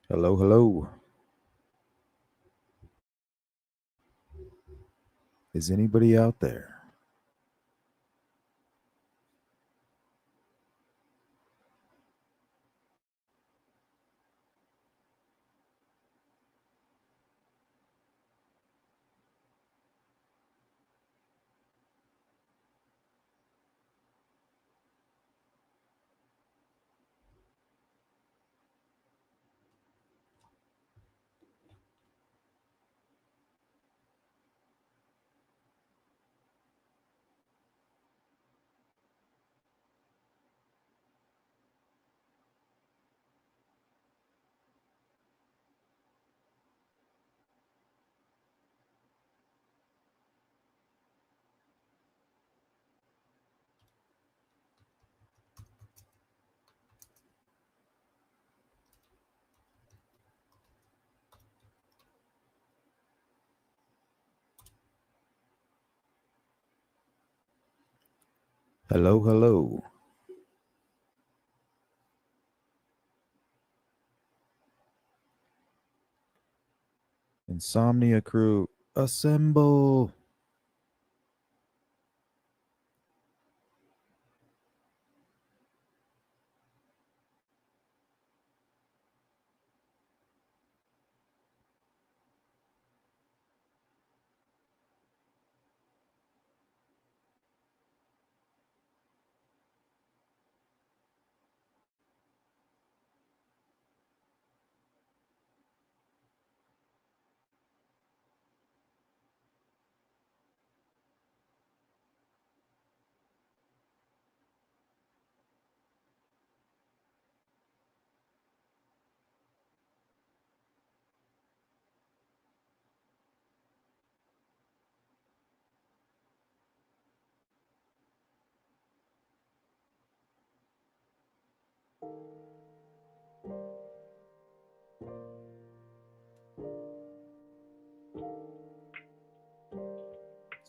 Hello, hello. Is anybody out there? Hello, hello. Insomnia Crew, assemble.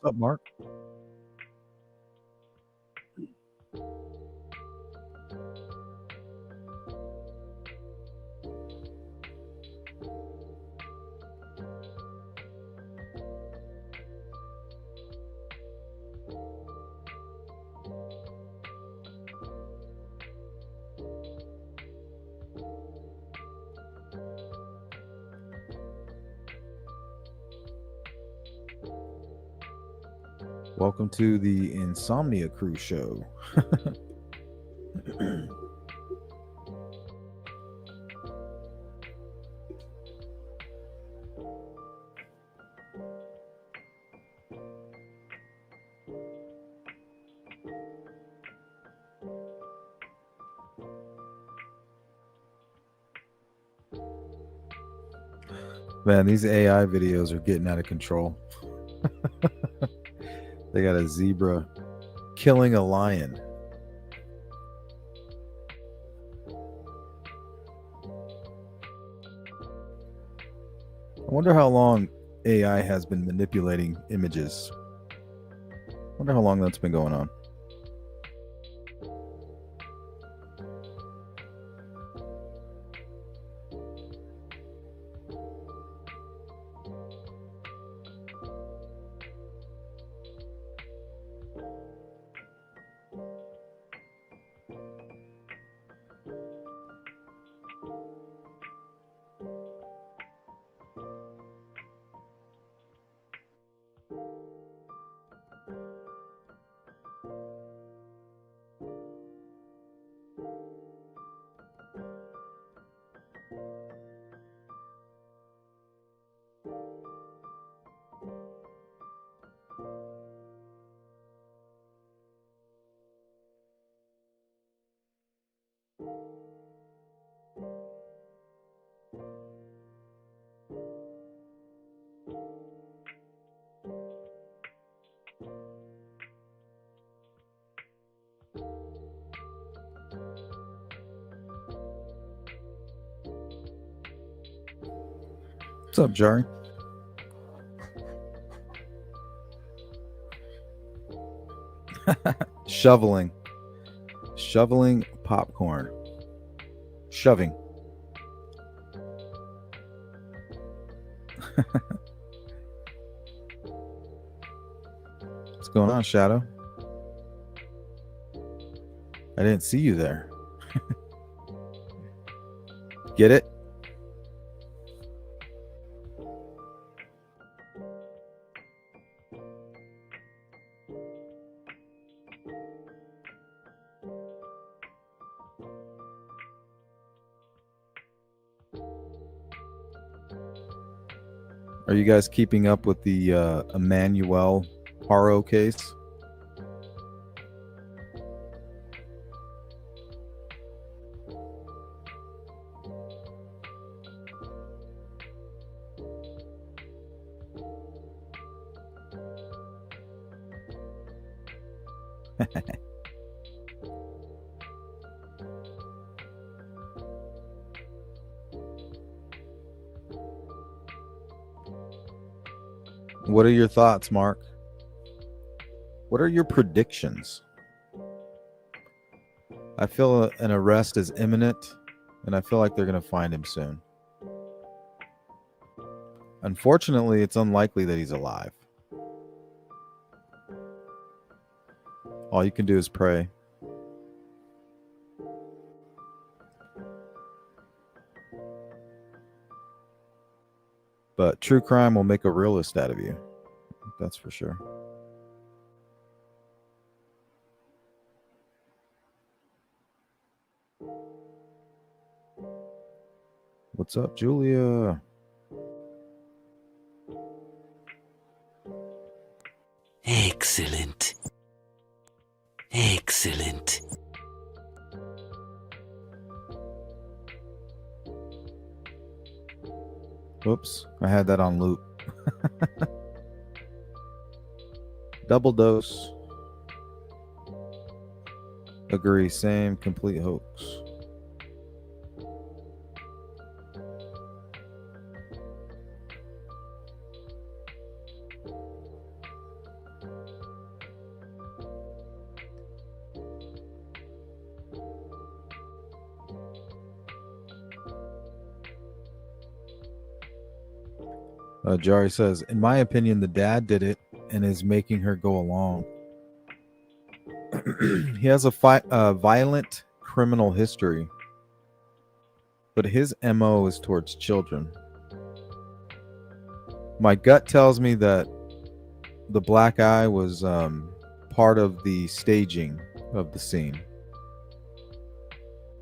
What's up, Mark? Welcome to the Insomnia Crew show. Man, these AI videos are getting out of control. They got a zebra killing a lion. I wonder how long AI has been manipulating images. I wonder how long that's been going on. What's up, Jari? Shoveling popcorn. Shoving. What's going on, Shadow? I didn't see you there. Get it? Are you guys keeping up with the Emmanuel Haro case? What are your thoughts, Mark? What are your predictions? I feel an arrest is imminent, and I feel like they're going to find him soon. Unfortunately, it's unlikely that he's alive. All you can do is pray. But true crime will make a realist out of you. That's for sure. What's up, Julia? Excellent. Excellent. Whoops, I had that on loop. Double dose. Agree, same, complete hoax. Jari says, in my opinion, the dad did it and is making her go along. He has a violent criminal history, but his MO is towards children. My gut tells me that the black eye was part of the staging of the scene.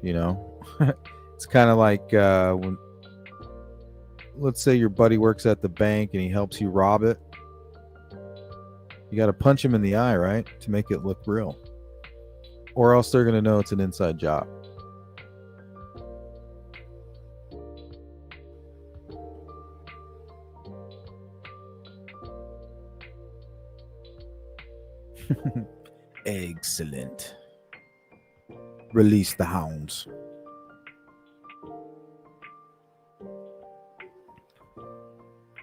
You know, it's kind of like when, let's say your buddy works at the bank and he helps you rob it. You got to punch him in the eye, right? To make it look real. Or else they're going to know it's an inside job. Excellent. Release the hounds.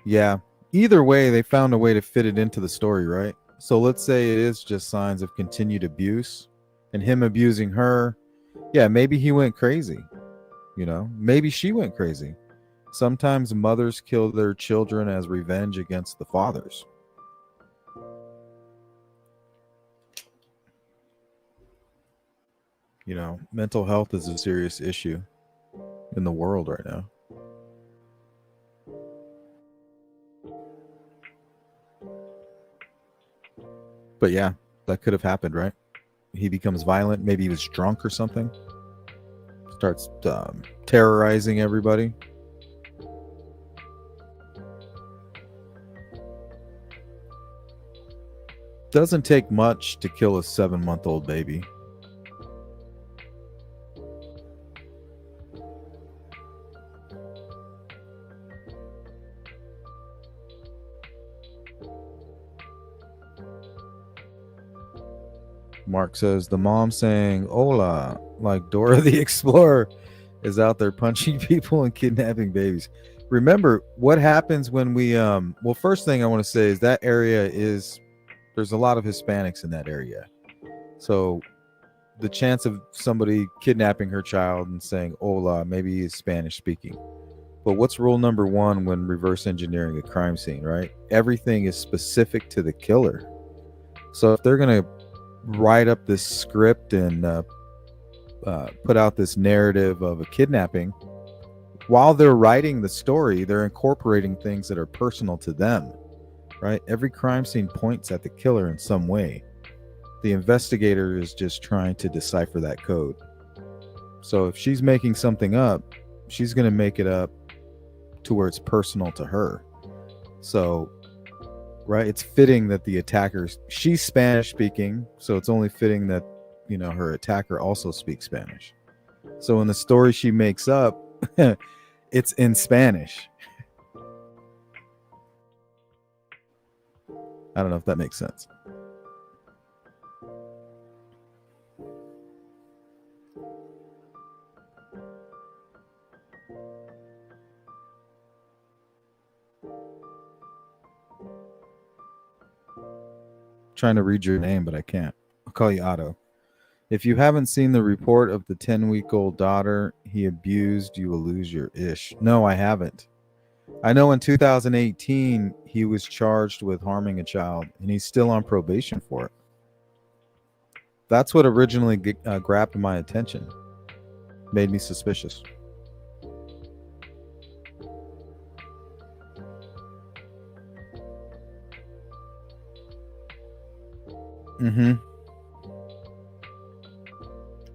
Yeah. Either way, they found a way to fit it into the story, right? So let's say it is just signs of continued abuse and him abusing her. Yeah, maybe he went crazy. You know, maybe she went crazy. Sometimes mothers kill their children as revenge against the fathers. You know, mental health is a serious issue in the world right now. But yeah, that could have happened, right? He becomes violent. Maybe he was drunk or something. Starts terrorizing everybody. Doesn't take much to kill a 7-month-old baby. Mark says the mom saying "Hola" like Dora the Explorer is out there punching people and kidnapping babies. Remember what happens when we well, first thing I want to say is that area is, there's a lot of Hispanics in that area. So the chance of somebody kidnapping her child and saying "Hola," maybe he's Spanish speaking. But what's rule number one when reverse engineering a crime scene, right? Everything is specific to the killer. So if they're going to write up this script and put out this narrative of a kidnapping, while they're writing the story, they're incorporating things that are personal to them, right? Every crime scene points at the killer in some way. The investigator is just trying to decipher that code. So if she's making something up, she's going to make it up to where it's personal to her. So, right, it's fitting that the attackers, she's Spanish speaking, so it's only fitting that, her attacker also speaks Spanish. So in the story she makes up, it's in Spanish. I don't know if that makes sense. Trying to read your name, but I can't. I'll call you Otto. If you haven't seen the report of the 10-week-old daughter he abused, you will lose your ish. No, I haven't. I know in 2018 he was charged with harming a child, and he's still on probation for it. That's what originally grabbed my attention, made me suspicious. Mm-hmm.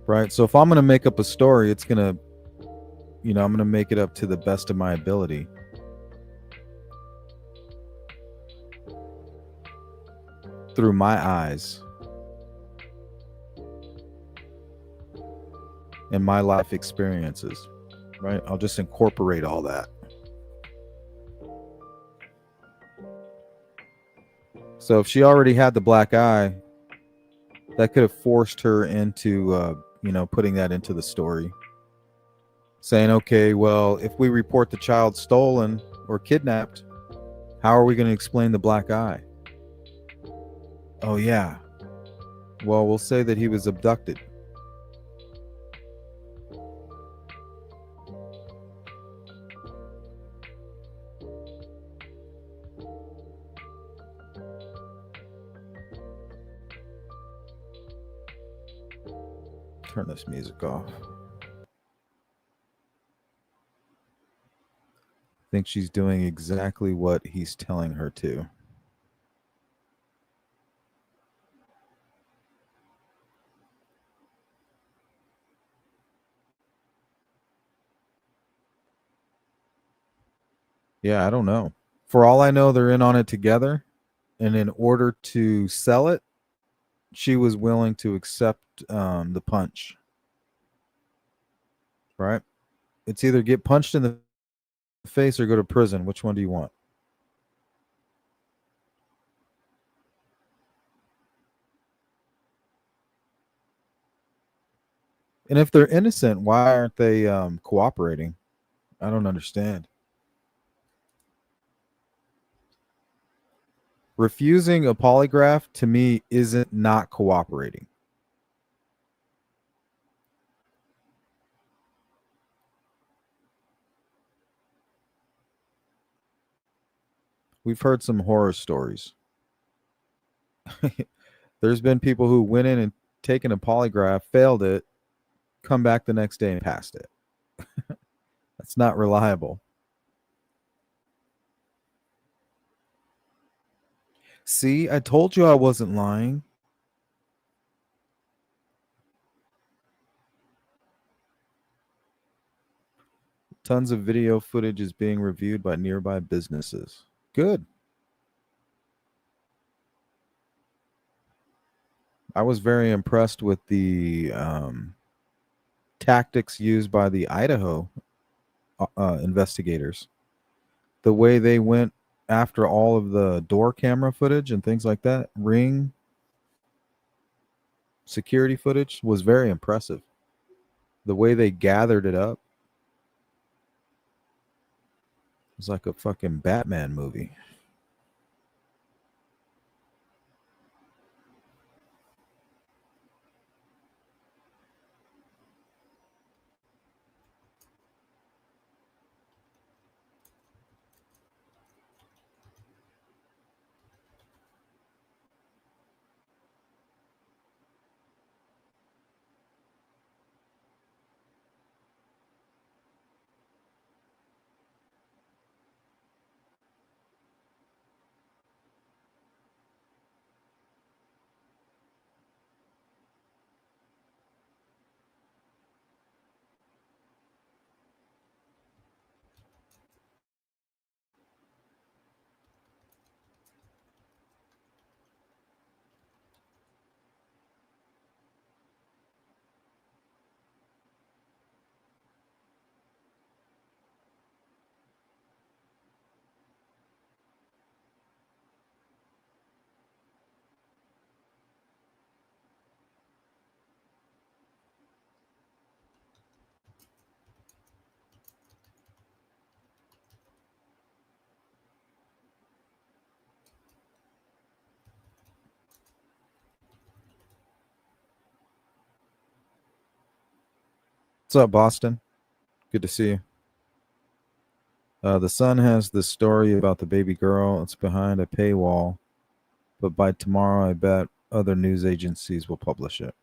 Right. So if I'm going to make up a story, it's going to, I'm going to make it up to the best of my ability. Through my eyes and my life experiences, right? I'll just incorporate all that. So if she already had the black eye, that could have forced her into, putting that into the story. Saying, okay, well, if we report the child stolen or kidnapped, how are we going to explain the black eye? Oh, yeah. Well, we'll say that he was abducted. Turn this music off. I think she's doing exactly what he's telling her to. Yeah, I don't know. For all I know, they're in on it together. And in order to sell it, she was willing to accept the punch. Right? It's either get punched in the face or go to prison. Which one do you want? And if they're innocent, why aren't they cooperating? I don't understand. Refusing a polygraph to me isn't not cooperating. We've heard some horror stories. There's been people who went in and taken a polygraph, failed it, come back the next day and passed it. That's not reliable. See, I told you I wasn't lying. Tons of video footage is being reviewed by nearby businesses. Good. I was very impressed with the tactics used by the Idaho investigators. The way they went after all of the door camera footage and things like that, ring security footage, was very impressive. The way they gathered it up was like a fucking Batman movie. What's up, Boston? Good to see you. The Sun has this story about the baby girl. It's behind a paywall, but by tomorrow, I bet other news agencies will publish it,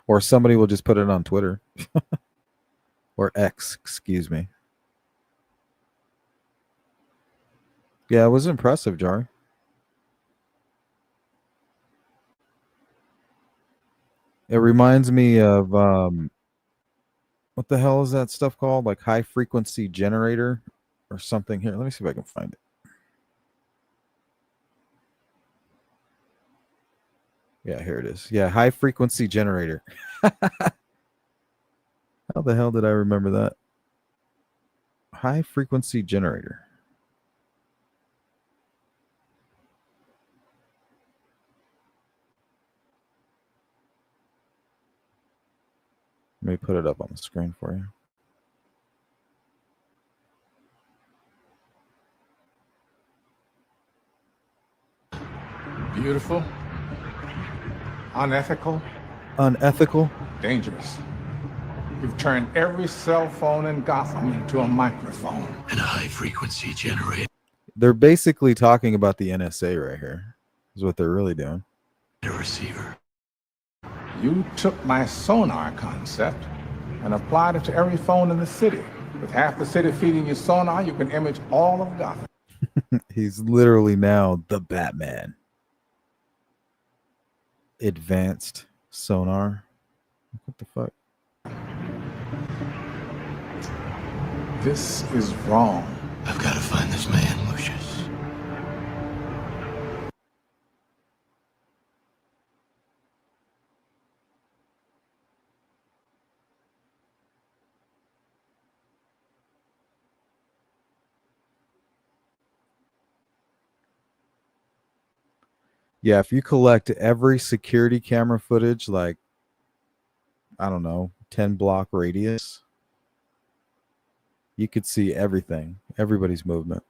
or somebody will just put it on Twitter or X. Excuse me. Yeah, it was impressive, Jar. It reminds me of what the hell is that stuff called? Like high frequency generator or something. Here, let me see if I can find it. Yeah, here it is. Yeah, high frequency generator. How the hell did I remember that? High frequency generator. Let me put it up on the screen for you. Beautiful, unethical, Unethical. dangerous. You've turned every cell phone in Gotham into a microphone. And a high-frequency generator They're basically talking about the NSA right here, is what they're really doing. receiver. You took my sonar concept and applied it to every phone in the city. With half the city feeding you sonar, you can image all of Gotham. He's literally now the Batman. Advanced sonar. What the fuck? This is wrong. I've got to find this man, Lucius. Yeah, if you collect every security camera footage, like, I don't know, 10 block radius, you could see everything, everybody's movement.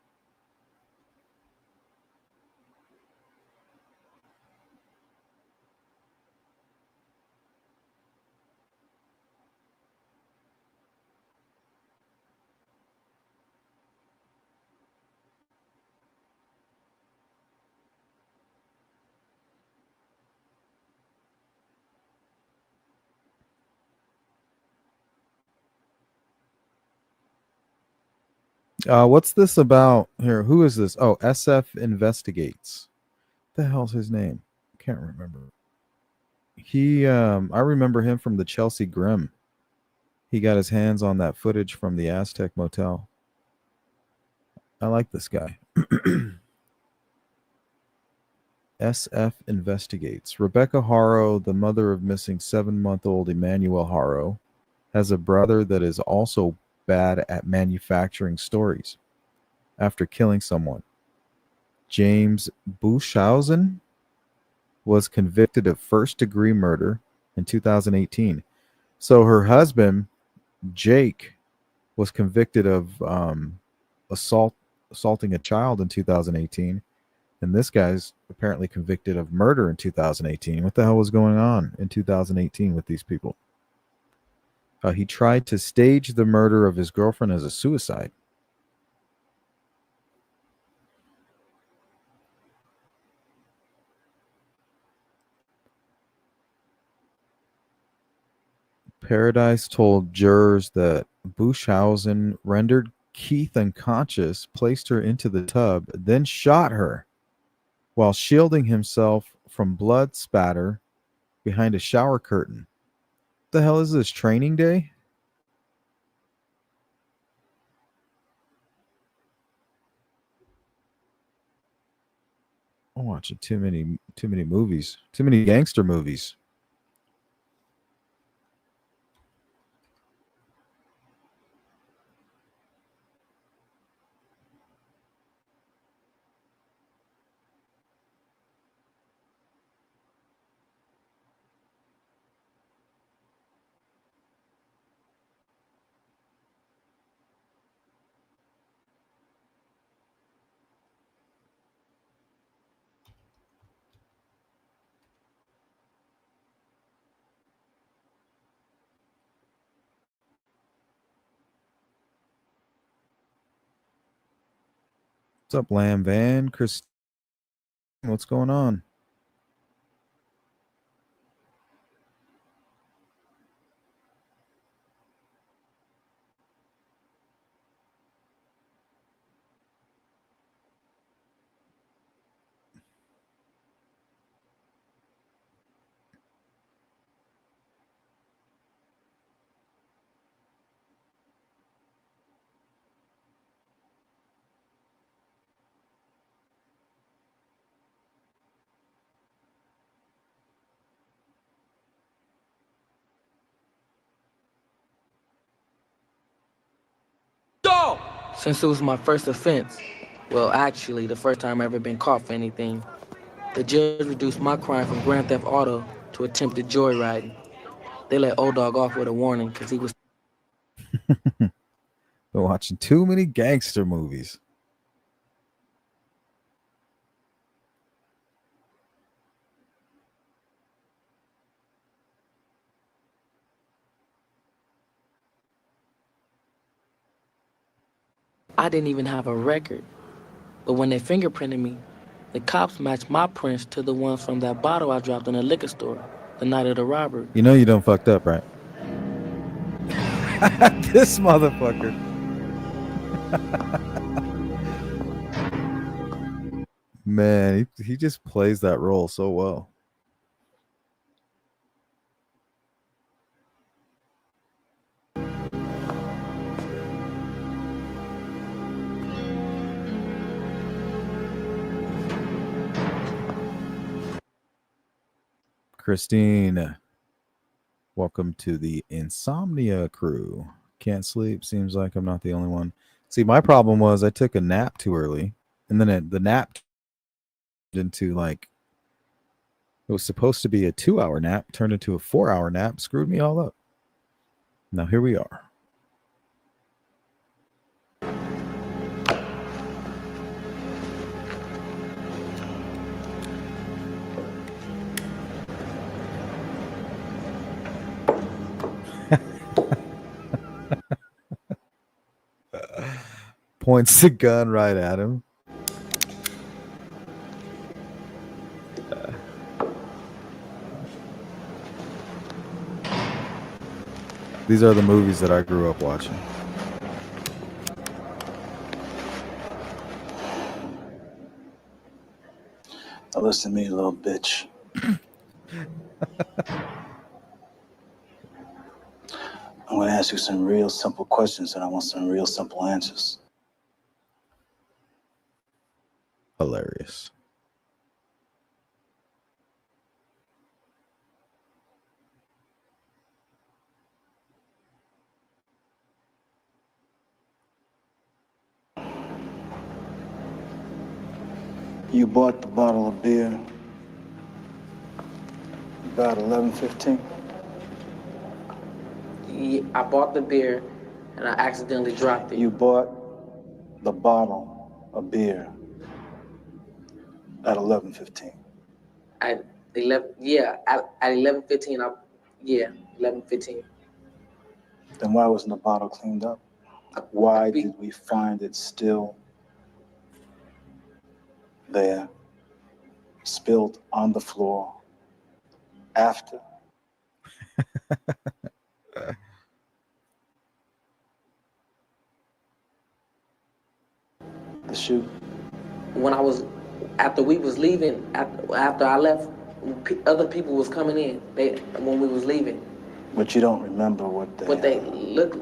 What's this about here? Who is this? Oh, SF Investigates. What the hell's his name? Can't remember. I remember him from the Chelsea Grim. He got his hands on that footage from the Aztec Motel. I like this guy. SF Investigates. Rebecca Harrow, the mother of missing 7-month-old Emmanuel Harrow, has a brother that is also bad at manufacturing stories after killing someone. James Bushausen was convicted of first-degree murder in 2018. So her husband, Jake, was convicted of assaulting a child in 2018. And this guy's apparently convicted of murder in 2018. What the hell was going on in 2018 with these people? He tried to stage the murder of his girlfriend as a suicide. Paradise told jurors that Bushausen rendered Keith unconscious, placed her into the tub, then shot her while shielding himself from blood spatter behind a shower curtain. What the hell is this, Training Day? I'm watching too many movies, too many gangster movies. What's up, Lamb Van? Chris, what's going on? Since it was my first offense, well, actually, the first time I ever been caught for anything, the judge reduced my crime from grand theft auto to attempted joyriding. They let old dog off with a warning because he was. Been watching too many gangster movies. I didn't even have a record. But when they fingerprinted me, the cops matched my prints to the ones from that bottle I dropped in the liquor store the night of the robbery. You know you done fucked up, right? This motherfucker. Man, he just plays that role so well. Christine, welcome to the Insomnia Crew. Can't sleep. Seems like I'm not the only one. See, my problem was I took a nap too early, and then the nap turned into like it was supposed to be a 2-hour nap, turned into a 4-hour nap, screwed me all up. Now here we are. Points the gun right at him. These are the movies that I grew up watching. Now listen to me, little bitch. I'm going to ask you some real simple questions, and I want some real simple answers. Hilarious. You bought the bottle of beer about 11:15. Yeah, I bought the beer and I accidentally dropped it. You bought the bottle of beer at 11:15. At 11, yeah, at 11:15, 11:15. Then why wasn't the bottle cleaned up? Why did we find it still there, spilled on the floor after? The shoe. When I was, after we was leaving, after I left, other people was coming in. When we was leaving. But you don't remember what they. But they look.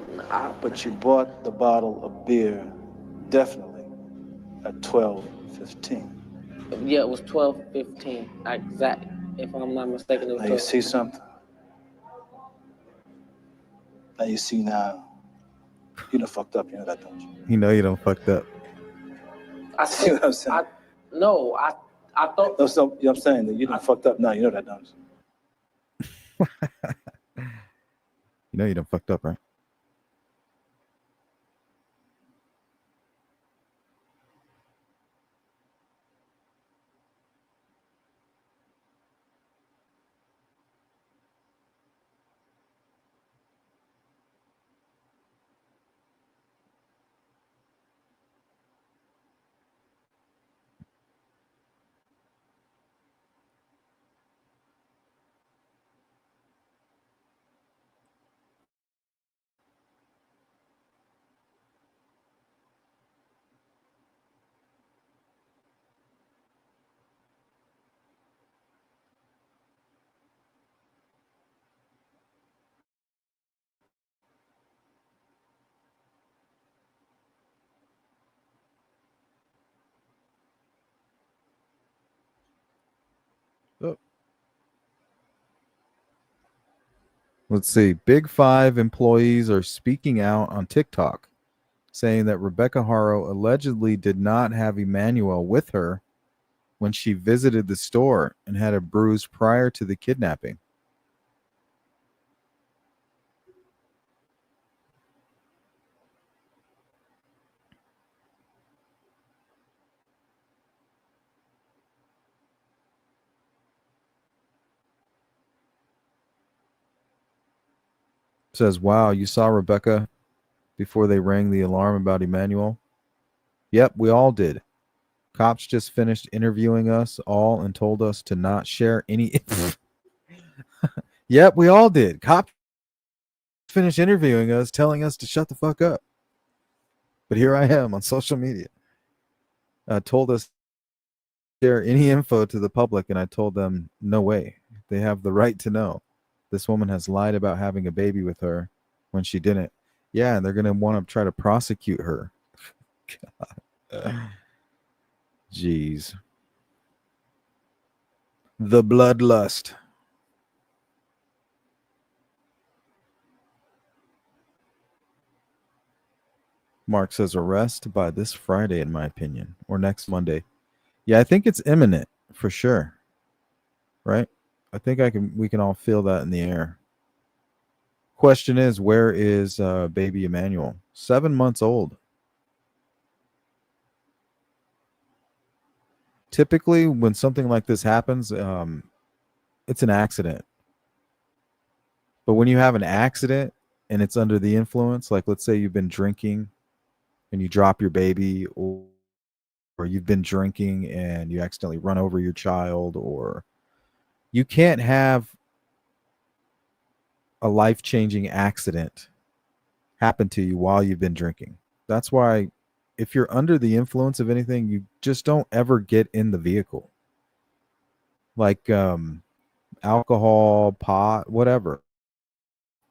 But you bought the bottle of beer definitely at 12:15. Yeah, it was 12:15. Exact. If I'm not mistaken, it was Now 12. you see something. Now you see now. You done fucked up. You know that, don't you? You know you done fucked up. I See what I'm saying? I thought. No, so, you know what I'm saying? That you done fucked up now. You know that, don't you? You know you done fucked up, right? Let's see. Big Five employees are speaking out on TikTok, saying that Rebecca Haro allegedly did not have Emmanuel with her when she visited the store and had a bruise prior to the kidnapping. Says, wow, you saw Rebecca before they rang the alarm about Emmanuel? Yep, we all did. Cops just finished interviewing us all and told us to not share any. Yep, we all did. Cops finished interviewing us, telling us to shut the fuck up. But here I am on social media. Told us to share any info to the public, and I told them, no way. They have the right to know. This woman has lied about having a baby with her when she didn't. Yeah, and they're going to want to try to prosecute her. God. Jeez. The bloodlust. Mark says arrest by this Friday, in my opinion, or next Monday. Yeah, I think it's imminent for sure. Right? I think we can all feel that in the air. Question is, where is baby Emmanuel? 7 months old. Typically, when something like this happens, it's an accident. But when you have an accident and it's under the influence, like let's say you've been drinking and you drop your baby, or you've been drinking and you accidentally run over your child, or you can't have a life-changing accident happen to you while you've been drinking. That's why if you're under the influence of anything, you just don't ever get in the vehicle. Like alcohol, pot, whatever.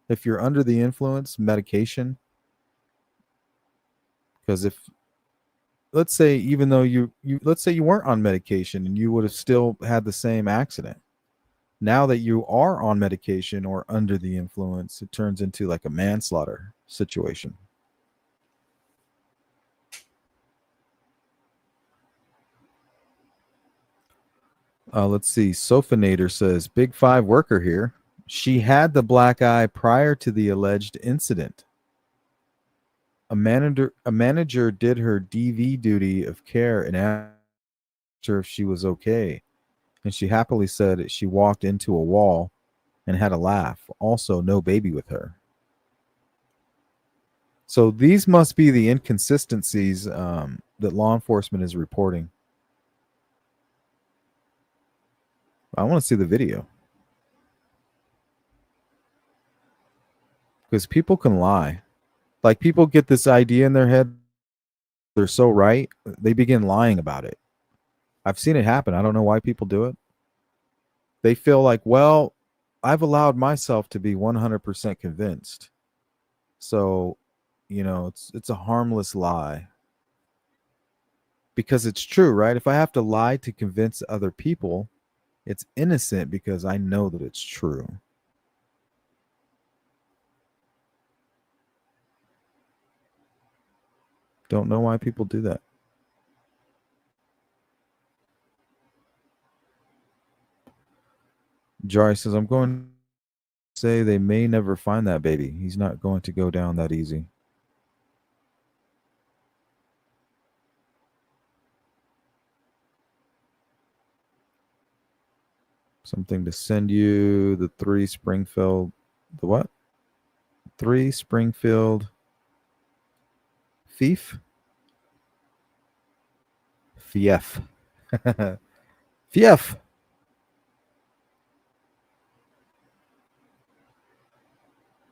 If you're under the influence, medication, because if let's say even though you let's say you weren't on medication and you would have still had the same accident. Now that you are on medication or under the influence, it turns into like a manslaughter situation. Let's see. Sofinator says, Big Five worker here. She had the black eye prior to the alleged incident. A manager did her DV duty of care and asked her if she was okay. And she happily said she walked into a wall and had a laugh. Also, no baby with her. So these must be the inconsistencies that law enforcement is reporting. I want to see the video. Because people can lie. Like people get this idea in their head. They're so right. They begin lying about it. I've seen it happen. I don't know why people do it. They feel like, well, I've allowed myself to be 100% convinced. So, it's a harmless lie. Because it's true, right? If I have to lie to convince other people, it's innocent because I know that it's true. Don't know why people do that. Jari says, I'm going to say they may never find that baby. He's not going to go down that easy. Something to send you. The 3 Springfield. The what? 3 Springfield. Thief? Fief. Fief.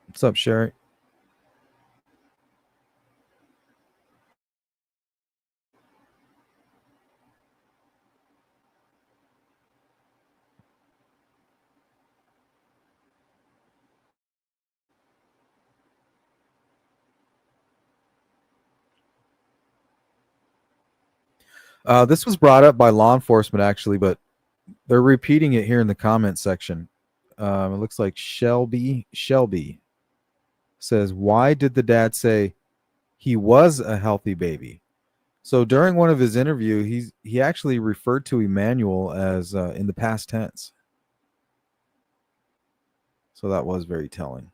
What's up, Sherry? This was brought up by law enforcement, actually, but they're repeating it here in the comment section. It looks like Shelby says, why did the dad say he was a healthy baby? So during one of his interview, he actually referred to Emmanuel as in the past tense. So that was very telling.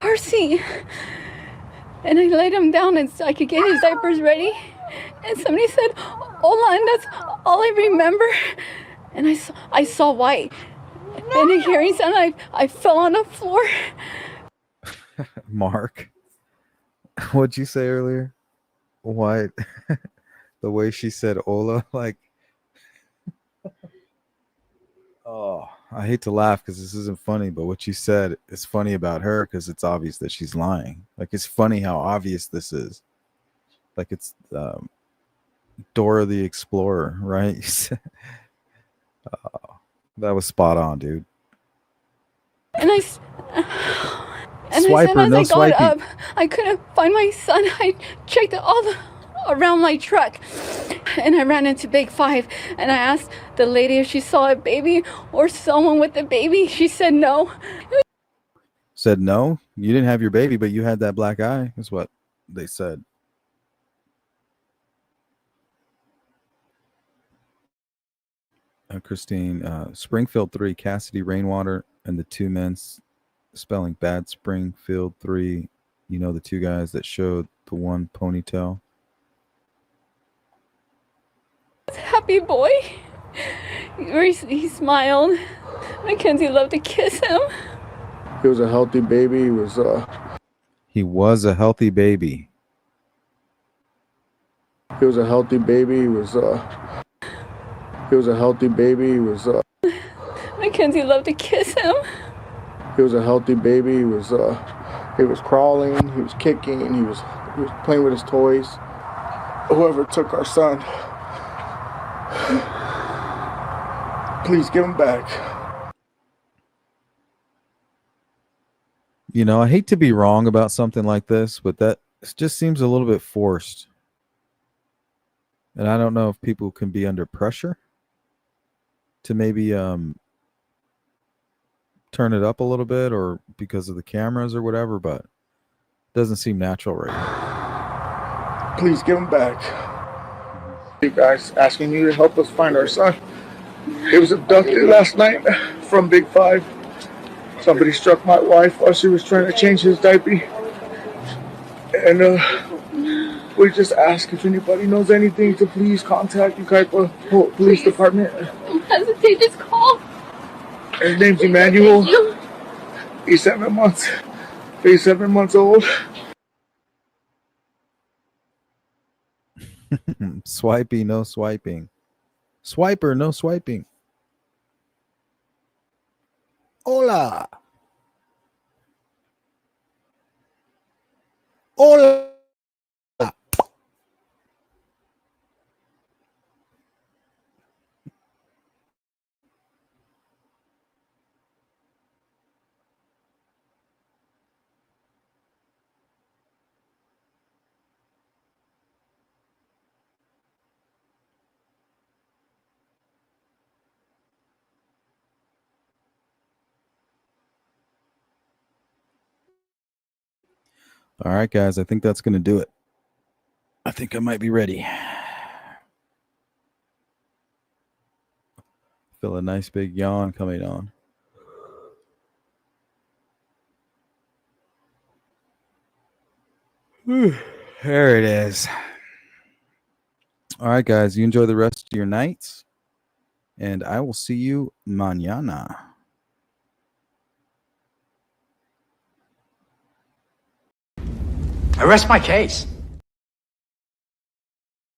car seat. And I laid him down and so I could get his diapers ready. And somebody said, hola, and that's all I remember. And I saw white. And a hearing sound, I fell on the floor. Mark, what'd you say earlier? Why? The way she said hola, like, oh, I hate to laugh because this isn't funny, but what you said is funny about her because it's obvious that she's lying. Like, it's funny how obvious this is. Like, it's Dora the Explorer, right? That was spot on, dude. And I Swiper, said, as no I got swiping. up, I couldn't find my son. I checked around my truck. And I ran into Big Five. And I asked the lady if she saw a baby or someone with a baby. She said no. Said no, you didn't have your baby, but you had that black eye, is what they said. Christine, Springfield 3, Cassidy Rainwater, and the two men spelling bad Springfield 3. You know, the two guys that showed the one ponytail. Happy boy. He smiled. Mackenzie loved to kiss him. He was a healthy baby. He was a healthy baby. He was a healthy baby. He was a healthy baby. Mackenzie loved to kiss him. He was a healthy baby. He was crawling. He was kicking. He was playing with his toys. Whoever took our son, please give him back. You know, I hate to be wrong about something like this, but that just seems a little bit forced. And I don't know if people can be under pressure to maybe turn it up a little bit, or because of the cameras or whatever, but it doesn't seem natural right now. Please give him back. You guys asking you to help us find our son. He was abducted last night from Big Five. Somebody struck my wife while she was trying to change his diaper. And we just ask if anybody knows anything to please contact Ukaipa Police Department. Don't hesitate, just call. His name's Emmanuel. He's 7 months. He's 7 months old. Swipey, no swiping. Swiper, no swiping. Hola. Hola. All right, guys, I think that's going to do it. I think I might be ready. Feel a nice big yawn coming on. There it is. All right, guys. You enjoy the rest of your nights. And I will see you mañana. I rest my case.